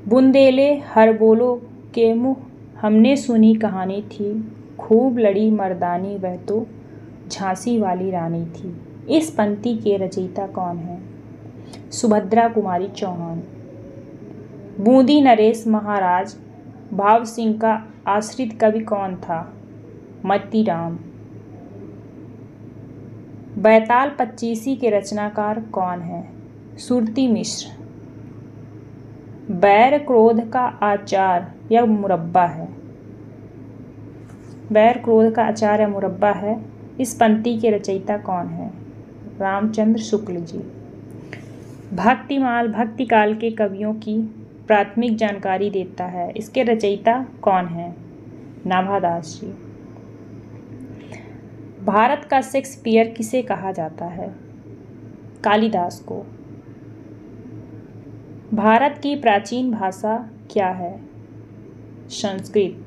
बुंदेले हर बोलो के मुँह हमने सुनी कहानी थी, खूब लड़ी मर्दानी वह तो झांसी वाली रानी थी। इस पंक्ति के रचयिता कौन है? सुभद्रा कुमारी चौहान। बूंदी नरेश महाराज भाव सिंह का आश्रित कवि कौन था? मतीराम। बैताल पच्चीसी के रचनाकार कौन है? सुरती मिश्र। बैर क्रोध का आचार या मुरब्बा है। बैर क्रोध का आचार या मुरब्बा है। इस पंक्ति के रचयिता कौन है? रामचंद्र शुक्ल जी। भक्तिमाल भक्तिकाल के कवियों की प्राथमिक जानकारी देता है। इसके रचयिता कौन है? नाभादास जी। भारत का शेक्सपियर किसे कहा जाता है? कालिदास को। भारत की प्राचीन भाषा क्या है? संस्कृत।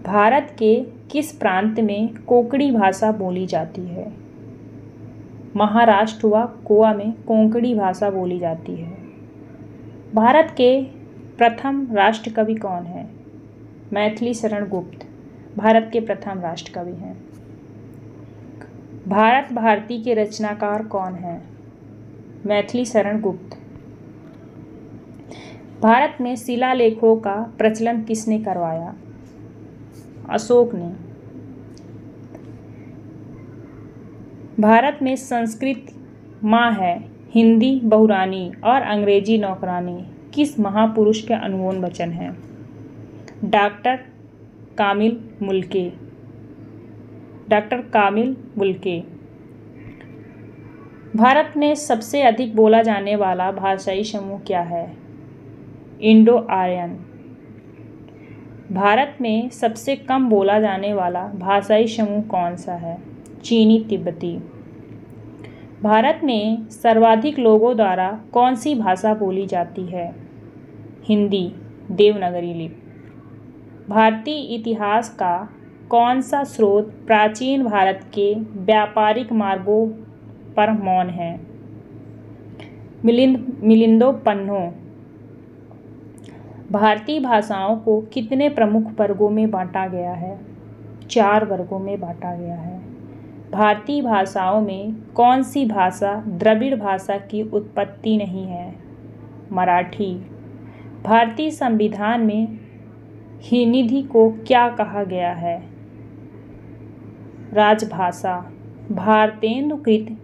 भारत के किस प्रांत में कोंकणी भाषा बोली जाती है? महाराष्ट्र व गोवा में कोंकणी भाषा बोली जाती है। भारत के प्रथम राष्ट्रकवि कौन है? मैथिली शरण गुप्त भारत के प्रथम राष्ट्रकवि हैं। भारत भारती के रचनाकार कौन है? मैथिली शरण गुप्त। भारत में शिलालेखों का प्रचलन किसने करवाया? अशोक ने। भारत में संस्कृत माँ है, हिंदी बहुरानी और अंग्रेजी नौकरानी किस महापुरुष के अनुमोदन वचन है? डॉक्टर कामिल मुल्के। Doctor Camille Bulcke. भारत में सबसे अधिक बोला जाने वाला भाषाई समूह क्या है? Indo Aryan. भारत में सबसे कम बोला जाने वाला भाषाई समूह कौन सा है? चीनी तिब्बती। भारत में सर्वाधिक लोगों द्वारा कौन सी भाषा बोली जाती है? हिंदी, देवनागरी लिपि। भारतीय इतिहास का कौन सा स्रोत प्राचीन भारत के व्यापारिक मार्गों पर मौन है? मिलिंदोपन्ह। भारतीय भाषाओं को कितने प्रमुख वर्गों में बांटा गया है? 4 वर्गों में बांटा गया है। भारतीय भाषाओं में कौन सी भाषा द्रविड़ भाषा की उत्पत्ति नहीं है? मराठी। भारतीय संविधान में हिंदी को क्या कहा गया है? राजभाषा। भारतेंदुकृत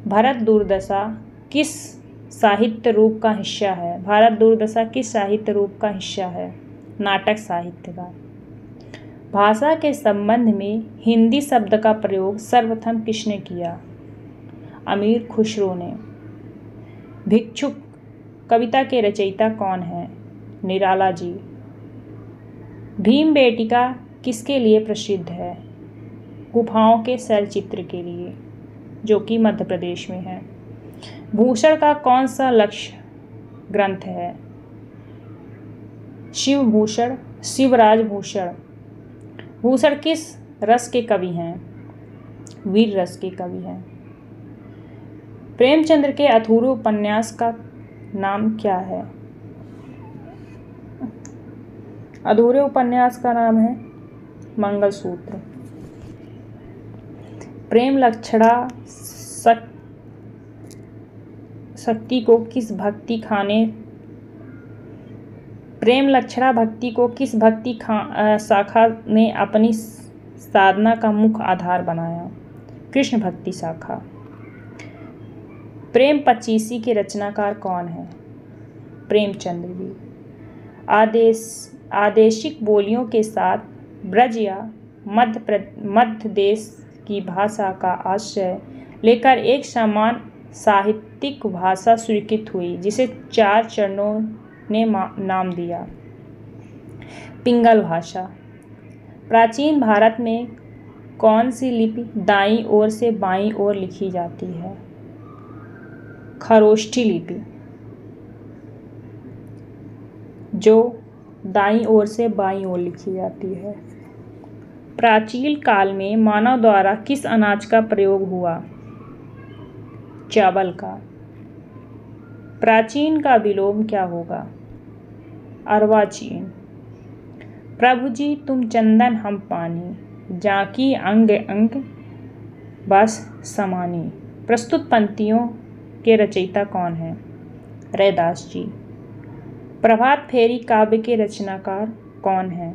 भारत दुर्दशा किस साहित्य रूप का हिस्सा है? भारत दुर्दशा किस साहित्य रूप का हिस्सा है? नाटक साहित्य का। भाषा के संबंध में हिंदी शब्द का प्रयोग सर्वप्रथम किसने किया? अमीर खुसरो ने। भिक्षुक कविता के रचयिता कौन है? निराला जी। भीमबेटिका किसके लिए प्रसिद्ध है? गुफाओं के शैलचित्र के लिए, जो कि मध्य प्रदेश में है। भूषण का कौन सा लक्ष्य ग्रंथ है? शिवभूषण, शिवराज भूषण। भूषण किस रस के कवि हैं? वीर रस के कवि हैं। प्रेमचंद्र के अधूरे उपन्यास का नाम क्या है? अधूरे उपन्यास का नाम है मंगलसूत्र। प्रेम लक्षणा भक्ति को किस भक्ति शाखा ने अपनी साधना का मुख्य आधार बनाया? कृष्ण भक्ति शाखा। प्रेम पचीसी के रचनाकार कौन है? प्रेमचंद्र जी। आदेशिक बोलियों के साथ ब्रज या मध्य देश की भाषा का आश्रय लेकर एक समान साहित्यिक भाषा स्वीकृत हुई, जिसे 4 चरणों ने नाम दिया। पिंगल भाषा। प्राचीन भारत में कौन सी लिपि दाईं ओर से बाईं ओर लिखी जाती है? खरोष्ठी लिपि, जो दाईं ओर से बाईं ओर लिखी जाती है। प्राचीन काल में मानव द्वारा किस अनाज का प्रयोग हुआ? चावल का। प्राचीन का विलोम क्या होगा? अर्वाचीन। प्रभु जी तुम चंदन हम पानी, जाकी अंग अंग बस समानी। प्रस्तुत पंक्तियों के रचयिता कौन है? रैदास जी। प्रभात फेरी काव्य के रचनाकार कौन है?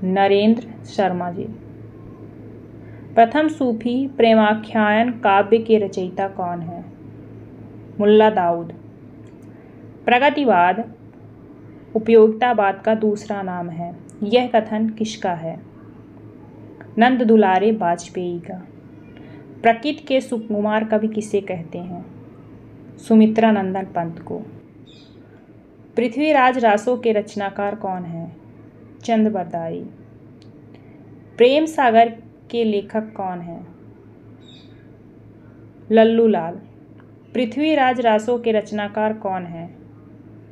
नरेंद्र शर्मा जी। प्रथम सूफी प्रेमाख्यान काव्य के रचयिता कौन है? मुल्ला दाऊद। प्रगतिवाद उपयोगितावाद का दूसरा नाम है। यह कथन किसका है? नंद दुलारे वाजपेयी का। प्रकृति के सुकुमार कवि किसे कहते हैं? सुमित्रा नंदन पंत को। पृथ्वीराज रासों के रचनाकार कौन है? चंद बरदाई। प्रेम सागर के लेखक कौन है? लल्लू लाल। पृथ्वीराज रासों के रचनाकार कौन है?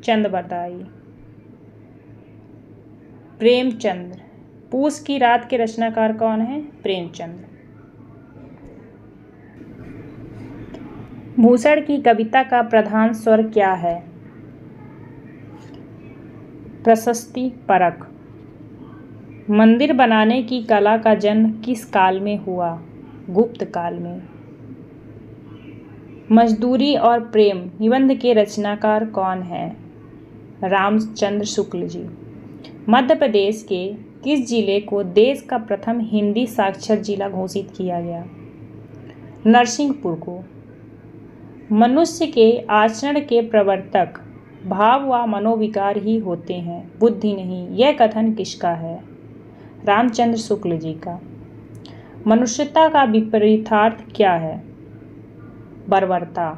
चंद बरदाई। प्रेमचंद्र। पूस की रात के रचनाकार कौन है? प्रेमचंद्र। भूषण की कविता का प्रधान स्वर क्या है? प्रशस्ति परक। मंदिर बनाने की कला का जन्म किस काल में हुआ? गुप्त काल में। मजदूरी और प्रेम निबंध के रचनाकार कौन है? रामचंद्र शुक्ल जी। मध्य प्रदेश के किस जिले को देश का प्रथम हिंदी साक्षर जिला घोषित किया गया? नरसिंहपुर को। मनुष्य के आचरण के प्रवर्तक भाव व मनोविकार ही होते हैं, बुद्धि नहीं। यह कथन किसका है? रामचंद्र शुक्ल जी का। मनुष्यता का विपरीतार्थ क्या है? बर्बरता।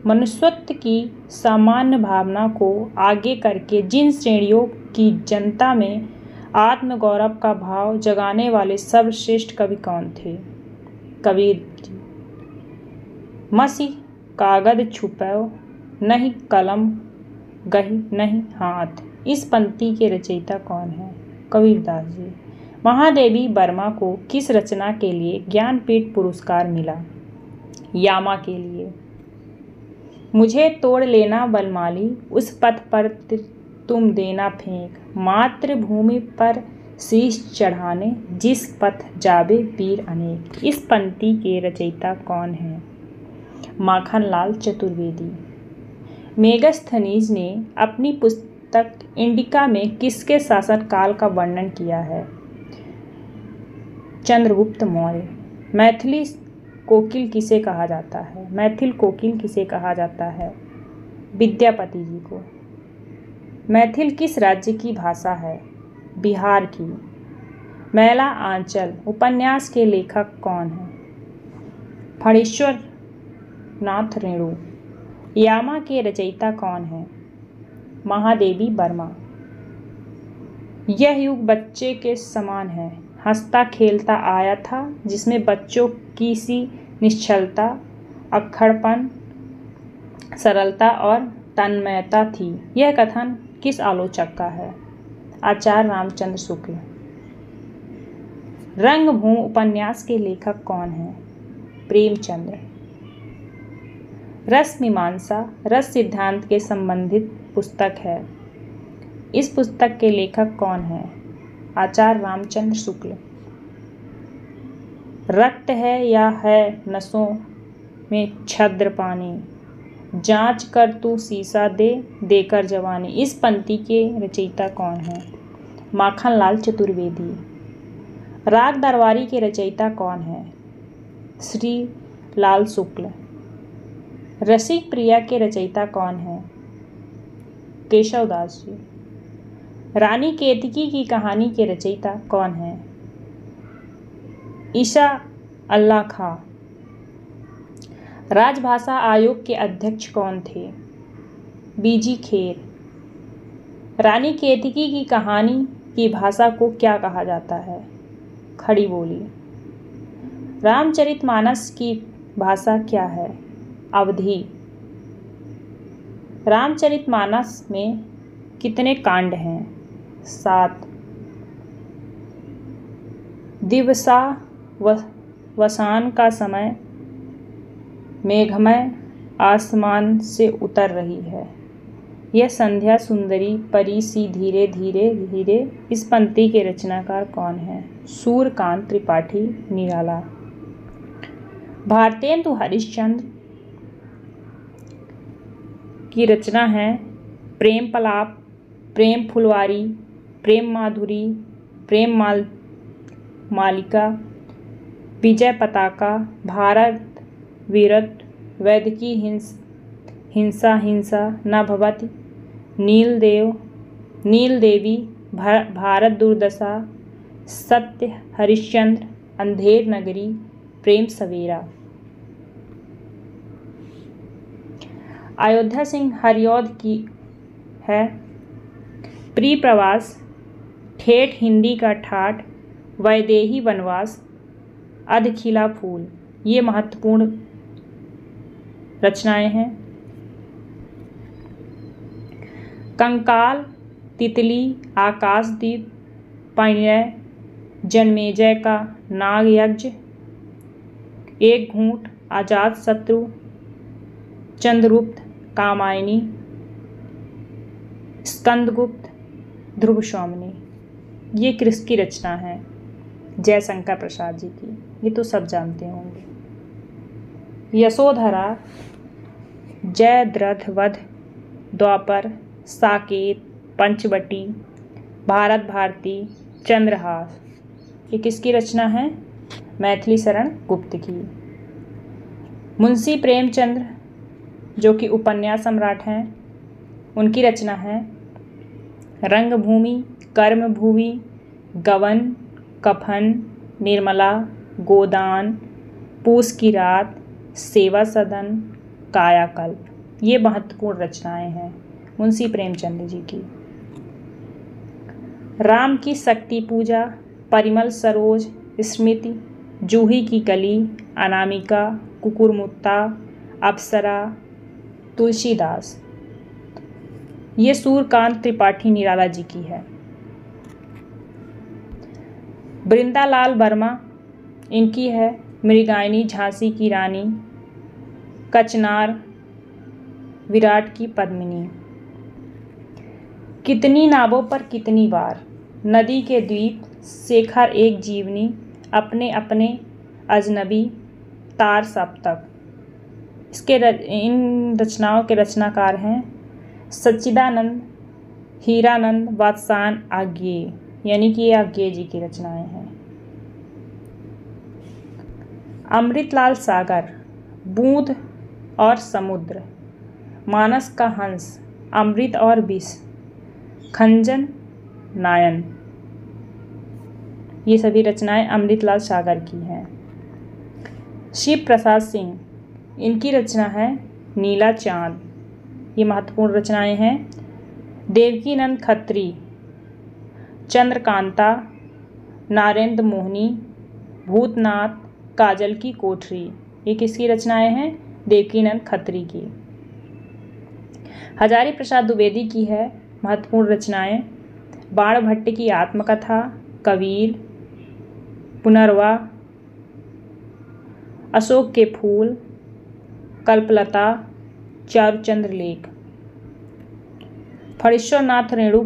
मनुष्यत्व की सामान्य भावना को आगे करके जिन श्रेणियों की जनता में आत्मगौरव का भाव जगाने वाले सर्वश्रेष्ठ कवि कौन थे? कबीर जी। मसी कागद छुपाओ, नहीं कलम गही नहीं हाथ। इस पंक्ति के रचयिता कौन है? कबीरदास जी। महादेवी वर्मा को किस रचना के लिए ज्ञानपीठ पुरस्कार मिला? यामा के लिए। मुझे तोड़ लेना बलमाली, उस पथ पर तुम देना फेंक, मातृभूमि पर शीश चढ़ाने, जिस पथ जावे वीर अनेक। इस पंक्ति के रचयिता कौन है? माखनलाल चतुर्वेदी। मेगास्थनीज ने अपनी पुस्तक इंडिका में किसके शासनकाल का वर्णन किया है? चंद्रगुप्त मौर्य। मैथिली कोकिल किसे कहा जाता है? मैथिल कोकिल किसे कहा जाता है? विद्यापति जी को। मैथिल किस राज्य की भाषा है? बिहार की। मैला आंचल उपन्यास के लेखक कौन है? फणीश्वर नाथ रेणु। यामा के रचयिता कौन है? महादेवी वर्मा। यह युग बच्चे के समान है, हंसता खेलता आया था, जिसमें बच्चों की सी निश्चलता, अक्खड़पन, सरलता और तन्मयता थी। यह कथन किस आलोचक का है? आचार्य रामचंद्र शुक्ल। रंगभूमि उपन्यास के लेखक कौन है? प्रेमचंद्र। रस मीमांसा रस सिद्धांत के संबंधित पुस्तक है। इस पुस्तक के लेखक कौन है? आचार्य रामचंद्र शुक्ल। रक्त है या है नसों में छद्र पानी, जांच कर तू शीशा दे देकर जवानी। इस पंक्ति के रचयिता कौन है? माखनलाल चतुर्वेदी। राग दरबारी के रचयिता कौन है? श्री लाल शुक्ल। रसिक प्रिया के रचयिता कौन है? केशवदास जी। रानी केतकी की कहानी के रचयिता कौन है? ईशा अल्लाह खां। राजभाषा आयोग के अध्यक्ष कौन थे? बीजी खेर। रानी केतकी की कहानी की भाषा को क्या कहा जाता है? खड़ी बोली। रामचरितमानस की भाषा क्या है? अवधी। रामचरितमानस में कितने कांड हैं? 7। दिवसा वसान का समय, मेघमय आसमान से उतर रही है, यह संध्या सुंदरी परी सी धीरे धीरे धीरे। इस पंक्ति के रचनाकार कौन है? सूर्यकांत त्रिपाठी निराला। भारतेंदु हरिश्चंद्र की रचना है प्रेम पलाप, प्रेम फुलवारी, प्रेम माधुरी, प्रेम मालिका, विजय पताका, भारत वीरत, वैदिकी हिंसा हिंसा न भवति, नील देवी, भारत दुर्दशा, सत्य हरिश्चंद्र, अंधेर नगरी, प्रेम सवेरा। अयोध्या सिंह हरिऔध की है प्री प्रवास, ठेठ हिंदी का ठाठ, वैदेही वनवास, अधखिला फूल। ये महत्वपूर्ण रचनाएं हैं। कंकाल, तितली, आकाशदीप, परिणय, जन्मेजय का नागयज्ञ, एक घूंट, अजातशत्रु, चंद्रगुप्त, कामायनी, स्कंदगुप्त, ध्रुव स्वामिनी। ये किसकी रचना है? जयशंकर प्रसाद जी की। ये तो सब जानते होंगे। यशोधरा, जयद्रथ वध, द्वापर, साकेत, पंचवटी, भारत भारती, चंद्रहास। ये किसकी रचना है? मैथिली शरण गुप्त की। मुंशी प्रेमचंद्र जो कि उपन्यास सम्राट हैं, उनकी रचना है रंगभूमि, कर्मभूमि, गवन, कफन, निर्मला, गोदान, पूस की रात, सेवा सदन, कायाकल्प, ये महत्वपूर्ण रचनाएं हैं मुंशी प्रेमचंद जी की। राम की शक्ति पूजा, परिमल सरोज, स्मृति, जूही की कली, अनामिका, कुकुरमुत्ता, अप्सरा, तुलसीदास, ये सूर्यकांत त्रिपाठी निराला जी की है। बृंदालाल वर्मा, इनकी है मृगाइनी, झांसी की रानी, कचनार, विराट की पद्मिनी। कितनी नावों पर कितनी बार, नदी के द्वीप, शेखर एक जीवनी, अपने अपने अजनबी, तार सप्तक। इन रचनाओं के रचनाकार हैं सच्चिदानंद, हीरानंद, वात्स्यायन आज्ञेय, यानी कि ये आज्ञेय जी की रचनाएं हैं। अमृतलाल सागर, बूंद और समुद्र, मानस का हंस, अमृत और विष, खंजन नायन, ये सभी रचनाएं अमृतलाल सागर की हैं। शिव प्रसाद सिंह, इनकी रचना है नीला चांद, ये महत्वपूर्ण रचनाएं हैं। देवकीनंद खत्री, चंद्रकांता, नारेंद्र मोहनी, भूतनाथ, काजल की कोठरी, ये किसकी रचनाएं हैं? देवकीनंद खत्री की। हजारी प्रसाद द्विवेदी की है महत्वपूर्ण रचनाएं बाणभट्ट की आत्मकथा, कबीर, पुनर्वा, अशोक के फूल, कल्पलता, चारुचंद्र लेख। फणीश्वरनाथ रेणु,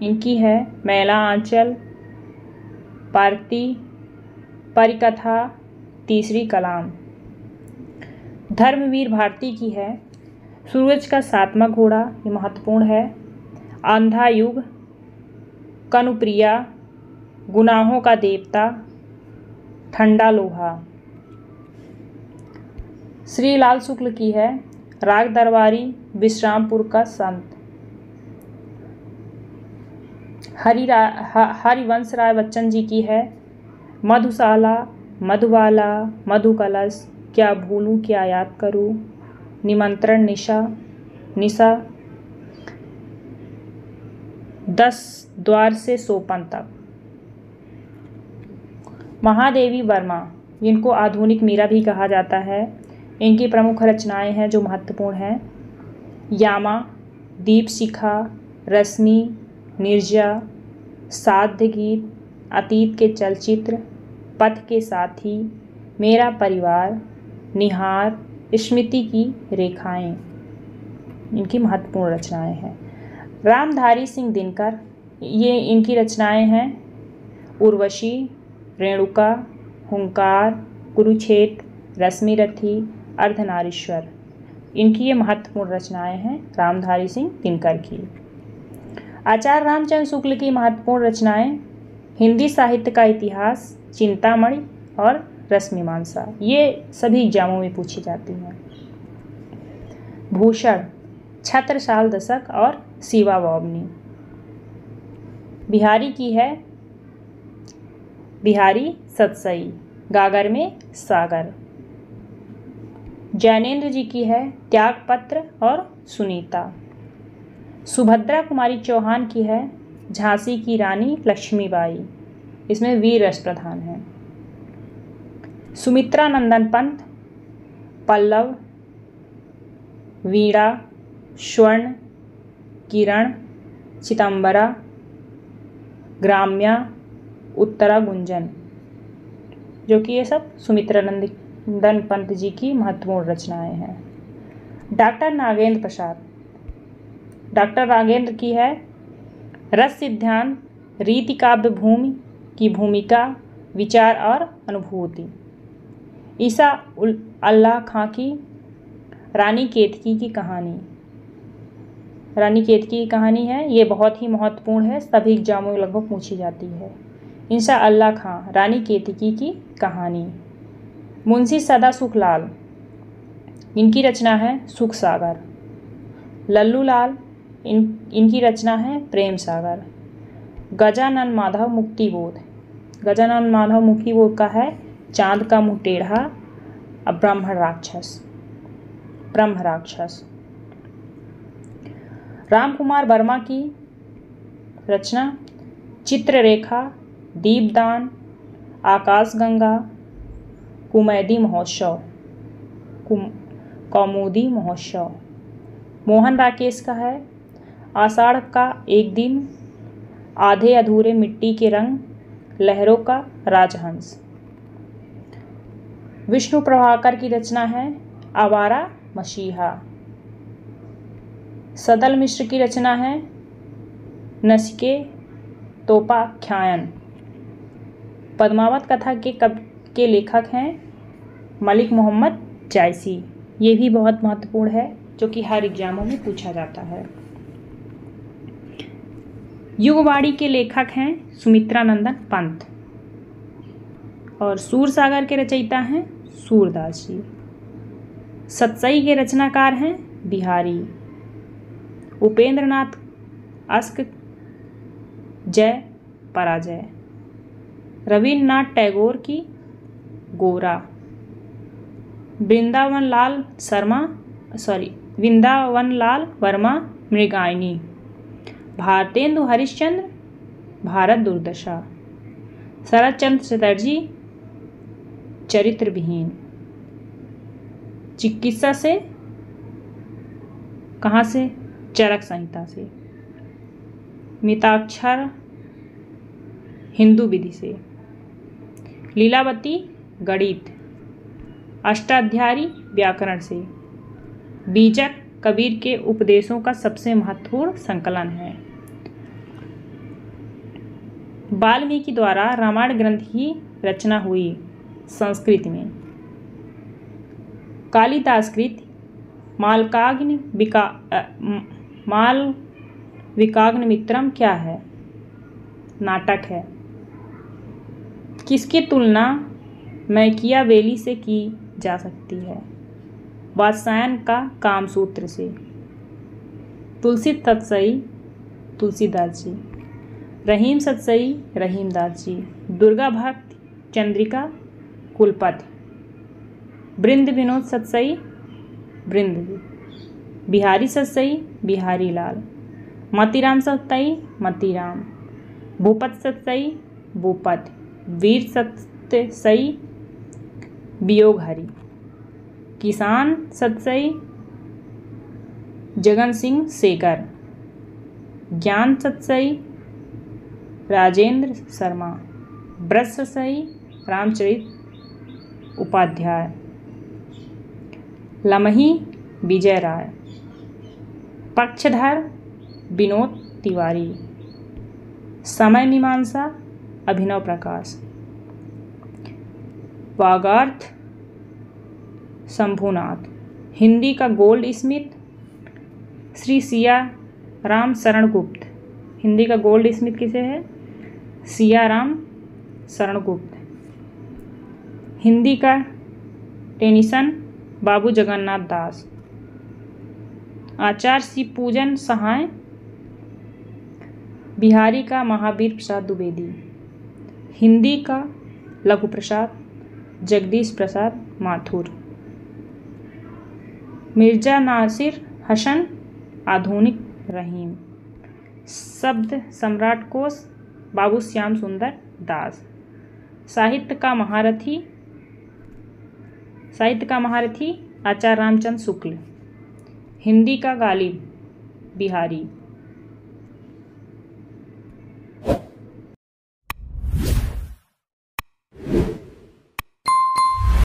इनकी है मैला आंचल, पार्ती, परिकथा, तीसरी कलाम। धर्मवीर भारती की है सूरज का सातवां घोड़ा, ये महत्वपूर्ण है। अंधा युग, कनुप्रिया, गुनाहों का देवता, ठंडा लोहा। श्री लाल शुक्ल की है राग दरबारी, विश्रामपुर का संत। हरिवंश राय बच्चन जी की है मधुशाला, मधुबाला, मधुकलश, क्या भूलूं क्या याद करूं, निमंत्रण निशा, 10 द्वार से सोपन तक। महादेवी वर्मा, जिनको आधुनिक मीरा भी कहा जाता है, इनकी प्रमुख रचनाएं हैं जो महत्वपूर्ण हैं यामा, दीपशिखा, रश्मि, निर्जा, साध्य गीत, अतीत के चलचित्र, पथ के साथी, मेरा परिवार, निहार, स्मृति की रेखाएं, इनकी महत्वपूर्ण रचनाएं हैं। रामधारी सिंह दिनकर, ये इनकी रचनाएं हैं उर्वशी, रेणुका, हुंकार, कुरुक्षेत्र, रश्मिरथी, अर्धनारीश्वर, इनकी ये महत्वपूर्ण रचनाएं हैं रामधारी सिंह दिनकर की। आचार्य रामचंद्र शुक्ल की महत्वपूर्ण रचनाएं हिंदी साहित्य का इतिहास, चिंतामणि और रश्मिमांसा, ये सभी एग्जामों में पूछी जाती हैं। भूषण, छत्रसाल दशक और शिवा वावनी। बिहारी की है बिहारी सतसई, गागर में सागर। जैनेन्द्र जी की है त्यागपत्र और सुनीता। सुभद्रा कुमारी चौहान की है झांसी की रानी लक्ष्मीबाई, इसमें वीर रस प्रधान है। सुमित्रा नंदन पंत, पल्लव, वीणा, स्वर्ण, किरण, चिदंबरा, ग्राम्या, उत्तरा गुंजन, जो कि ये सब सुमित्रा नंदन पंत जी की महत्वपूर्ण रचनाएं हैं। डॉक्टर नागेंद्र प्रसाद, डॉक्टर नागेंद्र की है रस सिद्धांत, रीति काव्य भूमि की भूमिका, विचार और अनुभूति। ईसा अल्लाह खां की रानी केतकी की कहानी, रानी केतकी की कहानी है, ये बहुत ही महत्वपूर्ण है, सभी एग्जामों में लगभग पूछी जाती है। ईसा अल्लाह खां, रानी केतकी की कहानी। मुंशी सदा सुखलाल, इनकी रचना है सुख सागर। लल्लू लाल, इनकी रचना है प्रेम सागर। गजानन माधव मुक्तिबोध। गजानन माधव मुक्तिबोध का है चांद का मुंह टेढ़ा अब ब्रह्म राक्षस। रामकुमार वर्मा की रचना चित्ररेखा, दीपदान, आकाशगंगा, कौमुदी महोत्सव। मोहन राकेश का है आषाढ़ का एक दिन, आधे अधूरे मिट्टी के रंग, लहरों का राजहंस। विष्णु प्रभाकर की रचना है आवारा मसीहा। सदल मिश्र की रचना है नचिकेतोपाख्यान। पद्मावत कथा के लेखक हैं मलिक मोहम्मद जायसी। ये भी बहुत महत्वपूर्ण है जो कि हर एग्जामों में पूछा जाता है। युगवाणी के लेखक हैं सुमित्रा नंदन पंत और सूरसागर के रचयिता हैं सूरदास जी। सतसई के रचनाकार हैं बिहारी। उपेंद्रनाथ अस्क जय पराजय। रवीन्द्रनाथ टैगोर की गोरा। वृंदावन लाल वर्मा मृगाइनी। भारतेंदु हरिश्चंद्र भारत दुर्दशा। शरत चंद्र चटर्जी चरित्रविहीन। चिकित्सा से कहाँ से? चरक संहिता से। मिताक्षर हिंदू विधि से। लीलावती गणित। अष्टाध्यायी व्याकरण से। बीजक कबीर के उपदेशों का सबसे महत्वपूर्ण संकलन है। वाल्मीकि द्वारा रामायण ग्रंथ की रचना हुई संस्कृत में। कालिदासकृत मालविकाग्निमित्रम क्या है? नाटक है। किसकी तुलना मैकियावेली से की जा सकती है? वात्स्यायन का कामसूत्र से। तुलसी तत्सई तुलसीदास जी। रहीम सतसई रहीमदास जी। दुर्गा भक्त चंद्रिका कुलपति। बृंद विनोद सतसई बृंद जी। बिहारी सतसई बिहारी लाल। मतीराम सतसई मतीराम। भूपत सतसई भूपत। वीर सतसई वियोग हरि। किसान सतसई जगन सिंह सेकर। ज्ञान सतसई राजेंद्र शर्मा। ब्रज सतसई रामचरित उपाध्याय। लमही विजय राय। पक्षधर विनोद तिवारी। समय मीमांसा अभिनव प्रकाश। वागार्थ शंभुनाथ। हिंदी का गोल्ड स्मिथ श्री सिया राम शरण गुप्त। हिंदी का गोल्ड स्मिथ किसे है? सिया राम शरण गुप्त। हिंदी का टेनिसन बाबू जगन्नाथ दास। आचार्य शिव पूजन सहाय। बिहारी का महावीर प्रसाद द्विवेदी। हिंदी का लघु प्रसाद जगदीश प्रसाद माथुर। मिर्जा नासिर हसन आधुनिक रहीम। शब्द सम्राट कोश बाबू श्याम सुंदर दास। साहित्य का महारथी आचार्य रामचंद्र शुक्ल। हिंदी का गालिब बिहारी।